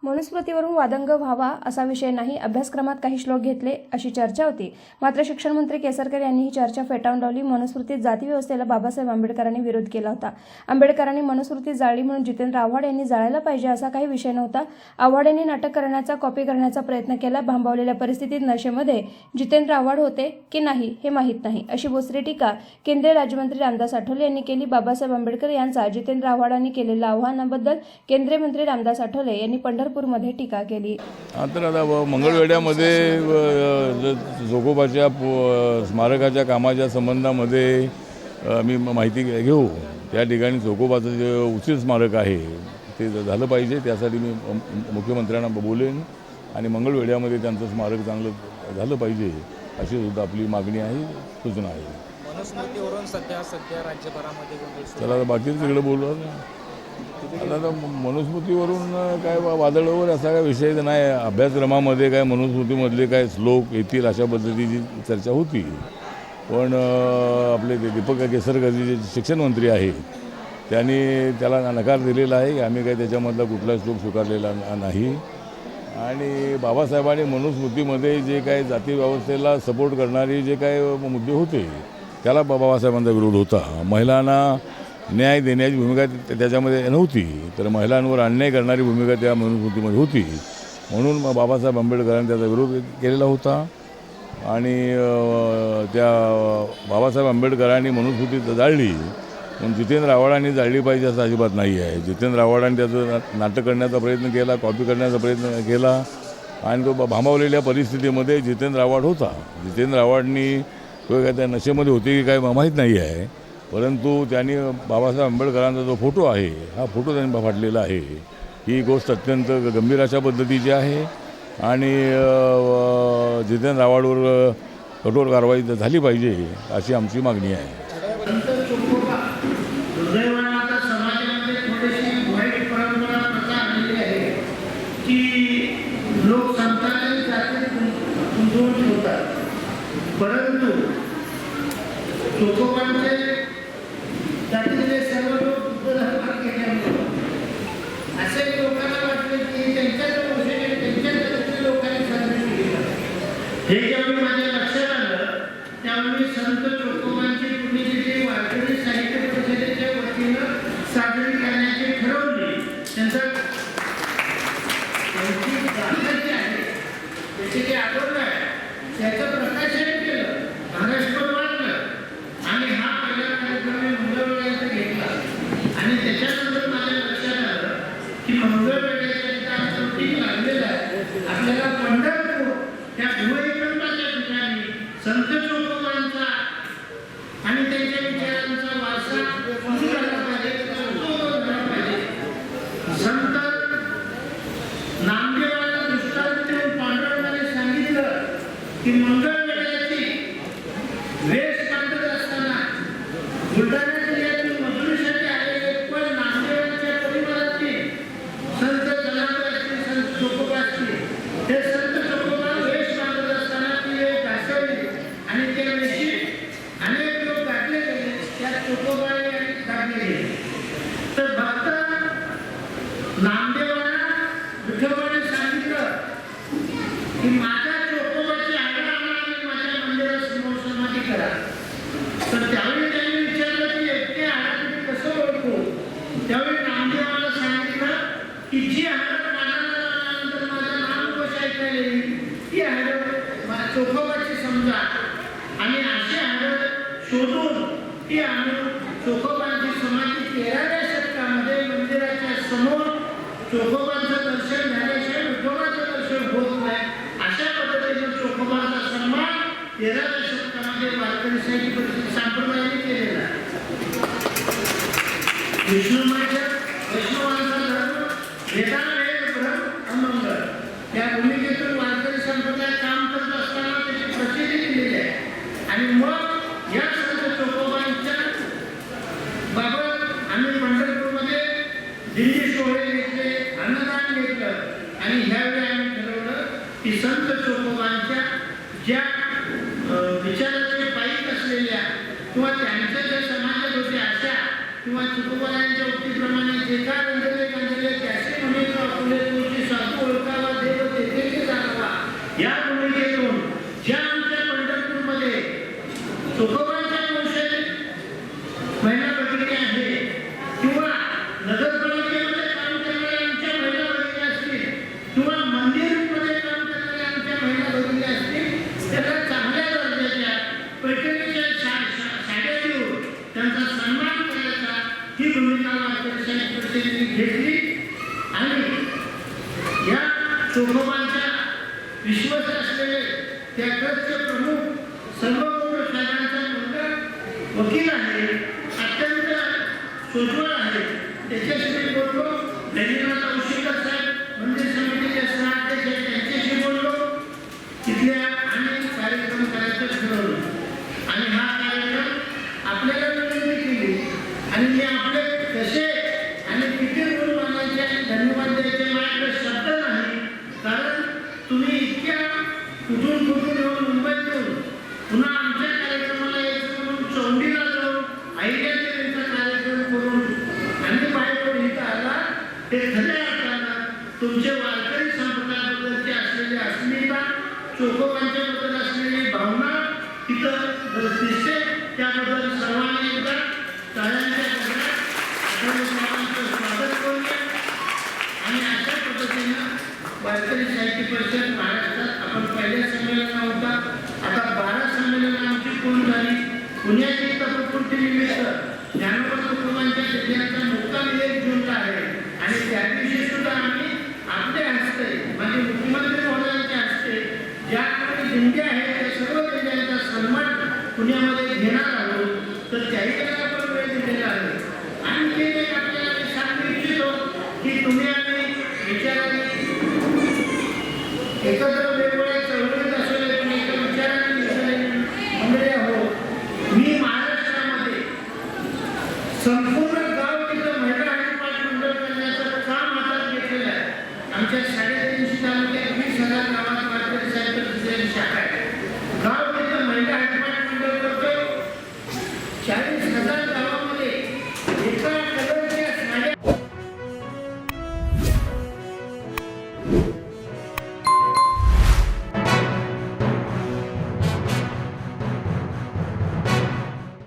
मनुस्मृतीवरून वादंग व्हावा असा विषय नाही, अभ्यासक्रमात काही श्लोक घेतले अशी चर्चा होती. मात्र शिक्षण मंत्री केसरकर यांनी ही चर्चा फेटाळून लावली. मनुस्मृतीत जातीव्यवस्थेला बाबासाहेब आंबेडकरांनी विरोध केला होता. आंबेडकरांनी मनुस्मृती जाळली म्हणून जितेंद्र आव्हाड यांनी जाळायला पाहिजे असा काही विषय नव्हता. आव्हाड यांनी नाटक करण्याचा, कॉपी करण्याचा प्रयत्न केला. भांबावलेल्या परिस्थितीत नशेमध्ये जितेंद्र आव्हाड होते की नाही हे माहीत नाही, अशी बोचरी टीका केंद्रीय राज्यमंत्री रामदास आठवले यांनी केली. बाबासाहेब आंबेडकर यांचा जितेंद्र आव्हाडांनी केलेल्या आव्हानाबद्दल केंद्रीय मंत्री रामदास आठवले यांनी पंढरपूरमध्ये टीका केली. तर आता मंगळवेढ्यामध्ये जोगोबाच्या स्मारकाच्या कामाच्या संबंधामध्ये मी माहिती घेऊ. त्या ठिकाणी जोगोबाचं जे उचित स्मारक आहे ते झालं पाहिजे, त्यासाठी मी मुख्यमंत्र्यांना बोलेन आणि मंगळवेढ्यामध्ये त्यांचं स्मारक चांगलं झालं पाहिजे अशी सुद्धा आपली मागणी आहे, सूचना आहे. मनुस्मृतीवरून सध्या राज्यभरामध्ये चला बाकी तिकडे बोलू. आता मनुस्मृतीवरून काय वादळावर असा काय विषय नाही. अभ्यासक्रमामध्ये काय मनुस्मृतीमधले काय श्लोक येतील अशा पद्धतीची चर्चा होती. पण आपले दीपक केसरकर जे शिक्षण मंत्री आहेत त्यांनी त्याला नकार दिलेला आहे की आम्ही काय त्याच्यामधला कुठला श्लोक स्वीकारलेला नाही. आणि बाबासाहेबांनी मनुस्मृतीमध्ये जे काय जाती व्यवस्थेला सपोर्ट करणारे जे काय मुद्दे होते त्याला बाबासाहेबांचा विरोध होता. महिलांना न्याय देण्याची भूमिका त्याच्यामध्ये नव्हती, तर महिलांवर अन्याय करणारी भूमिका त्या मनुस्मृतीमध्ये होती. म्हणून बाबासाहेब आंबेडकरांनी त्याचा विरोध केलेला होता. आणि त्या बाबासाहेब आंबेडकरांनी मनुस्मृती जाळली पण जितेंद्र आव्हाडांनी जाळली पाहिजे असं अजिबात नाही आहे. जितेंद्र आव्हाडांनी त्याचं नाटक करण्याचा प्रयत्न केला, कॉपी करण्याचा प्रयत्न केला आणि तो भांबावलेल्या परिस्थितीमध्ये जितेंद्र आव्हाड होता. जितेंद्र आव्हाडनी तो काय त्या नशेमध्ये होते की काय माहीत नाही आहे, परंतु त्यांनी बाबासाहेब आंबेडकरांचा जो फोटो आहे हा फोटो त्यांनी फाडलेला आहे. ही गोष्ट अत्यंत गंभीर अशा पद्धतीची आहे आणि जितेंद्र आव्हाडवर कठोर कारवाई झाली पाहिजे अशी आमची मागणी आहे. परंतु चोखोबांचे जातीतले सर्व लोक बुद्धधर्मात गेल्यामुळे असे लोकांना वाटले की त्यांच्याच गोष्टीने त्यांच्या जातीतल्या लोकांनी साजरी केली. हे ज्यावेळी माझ्या लक्षात आलं त्यावेळी संत चोखोबांची पुण्यतिथी वारकरी साहित्य परिषदेच्या वतीनं साजरी करण्याची ठरवली. त्यांची गाथा जी आहे त्याची जे आठवण आहे त्याचं प्रकाशन केलं, महाराष्ट्र वाढलं आणि हा पहिला कार्यक्रम मंगळवेढ्याचा घेतला. आणि त्याच्यानंतर माझ्या लक्षात आलं की मंगळवेढ्याच्या शूटिंग लागलेलं आहे. आपल्याला पंढरपूर त्या भुवैकुंठाच्या ठिकाणी संत चोखोबांचा आणि त्यांच्या विचारांचा वारसा सुरू झाला पाहिजे. संत नामदेवाला दृष्टांत देऊन पांडुरंगाने सांगितलं की मंगळवेढ्याची वेश बांधत असताना बुलढाणा जिल्ह्यातील मजुरीसाठी आलेले पण नामदेवांच्या परिवारातील संत जनाबाई असतील, संत चोखोबा असतील, ते संत चोखोबा वेश बांधत असताना ती वेश घासवली आणि त्या वेशीत अनेक लोक गाठले गेले, त्या चोखोबाई गाठले गेले. तर भक्त नामदेवांना विठोबाने सांगितलं की माझ्या चोखोबाची आज्ञा आणि माझ्या मंदिरासमोर समाधी करा. तर त्यावेळी त्यांनी विचारलं की इतके हाडं तुम्ही कसं ओळखू. त्यावेळी नामदेवाला सांगितलं की जी हाडं माझ्यानंतर माझं नाम कशा ऐकायला येईल ती हाडं चोखोबाची समजा आणि अशी हाडं शोधून ती आणून चोखोबाची समाधी 13व्या शतकामध्ये मंदिराच्या समोर चोखोबांचं दर्शन झाल्याशिवाय विठोबाचं दर्शन होत नाही. अशा पद्धतीने चोखोबाचा सन्मान 13व्या शतकामध्ये वारकरी साहित्य परिषद संप्रदायाने केलेला आहे. विष्णुमाच्या वैष्णवांचा धर्म वेदावेद ब्रह्म अमंगल या भूमिकेतून वारकरी संप्रदाय काम करत असताना त्याची प्रसिद्धी दिलेली आहे. आणि मग या संत चोखोबांच्या बाबत आम्ही पंढरपूरमध्ये दिंडी सोहळे घेतले, अन्नदान घेतलं आणि ह्यावेळी आम्ही ठरवलं की संत चोखोबांच्या ज्या विचाराचे पायीक असलेल्या किंवा त्यांच्या ज्या समाजात होत्या अशा किंवा चोखोबांच्या उक्तीप्रमाणे जे काय गंधर्व त्याचे म्हणून आपले चोखोबांच्या विश्वस्त असलेले त्या ट्रस्टचे प्रमुख सर्वपक्षीय साहेबांचा मुलगा वकील आहे, अत्यंत सोज्वळ आहे. त्याच्याशी मी बोललो. धन्यवाद औषधकर साहेब मंदिर समितीचे सहअध्यक्ष आहेत, त्यांच्याशी बोललो. तिथल्या आणि कार्यक्रम करायचं ठरवलं आणि हा कार्यक्रम आपल्याला विनंती केली आणि मी आपले कसे आणि किती गुण मानायचे आणि धन्यवाद द्यायचे माझ्याकडे शब्द नाही. कारण तुम्ही इतक्या कुठून येऊन मुंबईत येऊन पुन्हा आमच्या कार्यक्रमाला यायचं म्हणून चौंडीला जाऊन आईच्या त्यांचा कार्यक्रम करून आणि बाहेर इथं आला. ते खऱ्या अर्थानं तुमचे वारकरी संप्रदायाबद्दलची असलेली अस्मिता, चोखोबांच्या बद्दल असलेली भावना तिथं दिसते. त्याबद्दल सर्वांनी एकदा टाळ्यांच्या गजरात सर्वांचं स्वागत करूया. आणि अशा पद्धतीनं वारकरी साहित्य परिषद महाराष्ट्रात आपण पहिल्या संमेलना होता, आता 12 संमेलनं आमची पूर्ण झाली. पुण्याची तपपूर्तीनिमित्त ज्ञानोबा तुकोबांच्या जिल्ह्याचा मुक्काम 1 जूनला आहे आणि त्या दिवशी सुद्धा आम्ही आपल्या हस्ते म्हणजे मुख्यमंत्री महोदयांच्या हस्ते ज्या काही दिंड्या आहेत त्या सर्व दिंड्यांचा सन्मान पुण्यामध्ये घेणार आहोत. तर त्याही वेळेला आपण वेळ दिलेला आहे. आणखी एक आपल्याला मी सांगू इच्छितो की तुम्ही आम्ही विचाराने एकत्र